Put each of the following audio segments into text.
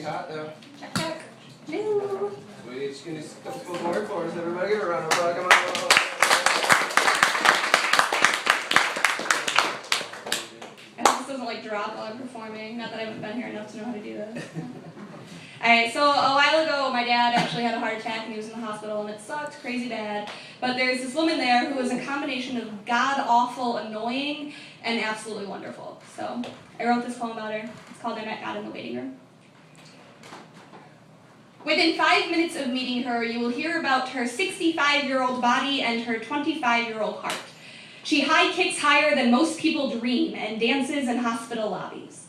hot though. Check, check. No. Sweet. Skinny couple more for us, everybody. Give a round of applause. Come on. I hope this doesn't like drop while I'm performing. Not that I haven't been here enough to know how to do this. Alright, so a while ago, my dad actually had a heart attack and he was in the hospital and it sucked crazy bad. But there's this woman there who was a combination of god-awful, annoying, and absolutely wonderful. So I wrote this poem about her. It's called I Met God in the Waiting Room. Within 5 minutes of meeting her, you will hear about her 65-year-old body and her 25-year-old heart. She high kicks higher than most people dream and dances in hospital lobbies.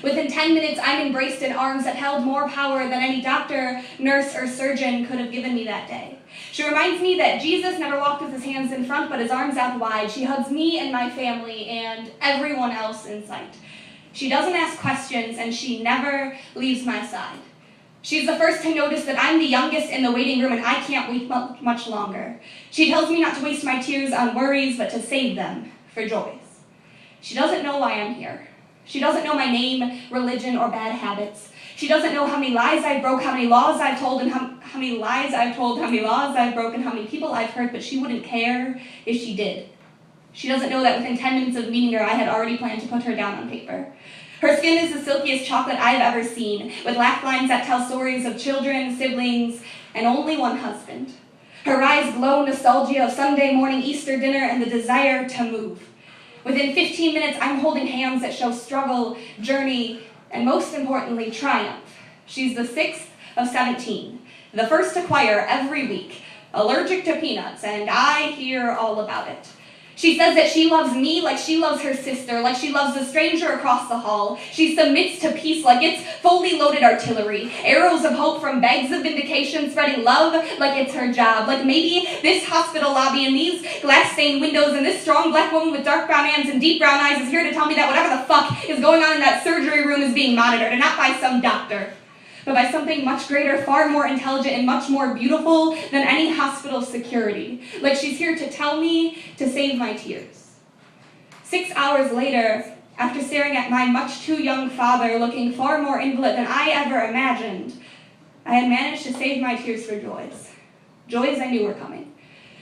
Within 10 minutes, I'm embraced in arms that held more power than any doctor, nurse, or surgeon could have given me that day. She reminds me that Jesus never walked with his hands in front but his arms out wide. She hugs me and my family and everyone else in sight. She doesn't ask questions and she never leaves my side. She's the first to notice that I'm the youngest in the waiting room and I can't wait much longer. She tells me not to waste my tears on worries but to save them for joys. She doesn't know why I'm here. She doesn't know my name, religion, or bad habits. She doesn't know how many lies I broke, how many laws I've told, and how many lies I've told, how many laws I've broken, how many people I've hurt, but she wouldn't care if she did. She doesn't know that within 10 minutes of meeting her, I had already planned to put her down on paper. Her skin is the silkiest chocolate I've ever seen, with laugh lines that tell stories of children, siblings, and only one husband. Her eyes glow nostalgia of Sunday morning Easter dinner and the desire to move. Within 15 minutes, I'm holding hands that show struggle, journey, and most importantly, triumph. She's the 6th of 17, the first to choir every week, allergic to peanuts, and I hear all about it. She says that she loves me like she loves her sister, like she loves the stranger across the hall. She submits to peace like it's fully loaded artillery. Arrows of hope from bags of vindication, spreading love like it's her job. Like maybe this hospital lobby and these glass-stained windows and this strong black woman with dark brown hands and deep brown eyes is here to tell me that whatever the fuck is going on in that surgery room is being monitored, and not by some doctor, but by something much greater, far more intelligent, and much more beautiful than any hospital security. Like she's here to tell me to save my tears. 6 hours later, after staring at my much too young father, looking far more invalid than I ever imagined, I had managed to save my tears for joys. Joys I knew were coming.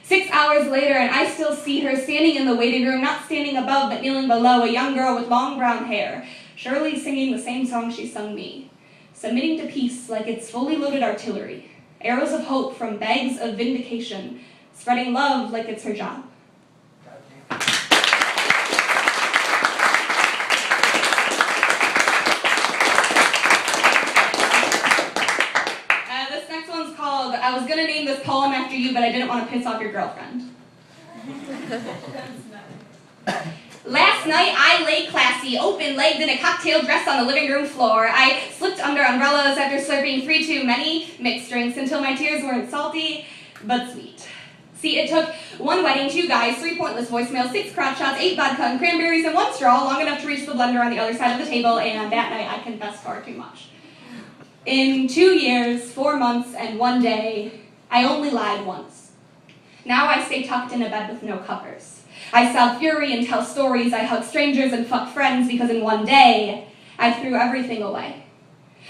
6 hours later, and I still see her standing in the waiting room, not standing above, but kneeling below, a young girl with long brown hair, surely singing the same song she sung me. Submitting to peace like it's fully loaded artillery. Arrows of hope from bags of vindication. Spreading love like it's her job. This next one's called, I was going to name this poem after you, but I didn't want to piss off your girlfriend. Last night, I lay classy, open-legged in a cocktail dress on the living room floor. I slipped under umbrellas after slurping 3 too many mixed drinks until my tears weren't salty, but sweet. See, it took 1 wedding, 2 guys, 3 pointless voicemails, 6 crotch shots, 8 vodka and cranberries, and 1 straw, long enough to reach the blender on the other side of the table, and that night I confessed far too much. In 2 years, 4 months, and 1 day, I only lied once. Now I stay tucked in a bed with no covers. I sell fury and tell stories, I hug strangers and fuck friends because in 1 day, I threw everything away.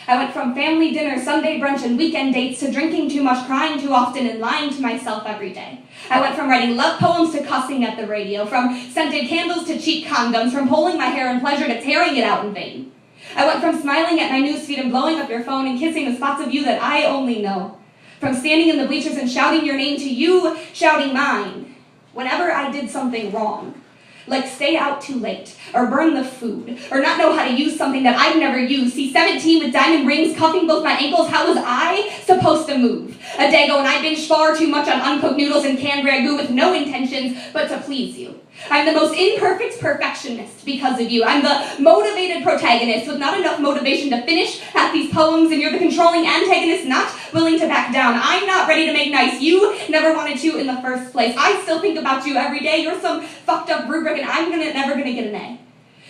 I went from family dinner, Sunday brunch, and weekend dates to drinking too much, crying too often, and lying to myself every day. I went from writing love poems to cussing at the radio, from scented candles to cheap condoms, from pulling my hair in pleasure to tearing it out in vain. I went from smiling at my newsfeed and blowing up your phone and kissing the spots of you that I only know. From standing in the bleachers and shouting your name to you shouting mine. Whenever I did something wrong, like stay out too late, or burn the food, or not know how to use something that I've never used, see 17 with diamond rings cuffing both my ankles, how was I supposed to move? A day ago when I binged far too much on uncooked noodles and canned ragu with no intentions but to please you. I'm the most imperfect perfectionist because of you. I'm the motivated protagonist with not enough motivation to finish half these poems, and you're the controlling antagonist not willing to back down. I'm not ready to make nice. You never wanted to in the first place. I still think about you every day. You're some fucked up rubric, and I'm never gonna get an A.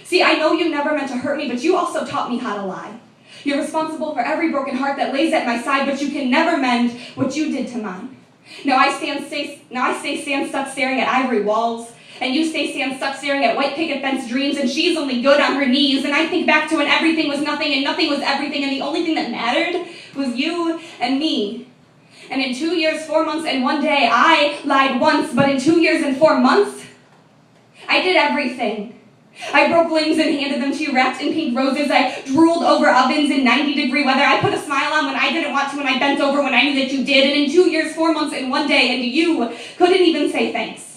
See, I know you never meant to hurt me, but you also taught me how to lie. You're responsible for every broken heart that lays at my side, but you can never mend what you did to mine. Now I stay stuck staring at ivory walls, And you stay stuck staring at white picket fence dreams, and she's only good on her knees. And I think back to when everything was nothing and nothing was everything, and the only thing that mattered was you and me. And in 2 years, 4 months, and 1 day, I lied once, but in 2 years and 4 months, I did everything. I broke limbs and handed them to you wrapped in pink roses. I drooled over ovens in 90-degree weather. I put a smile on when I didn't want to, when I bent over when I knew that you did. And in 2 years, 4 months, and 1 day, and you couldn't even say thanks.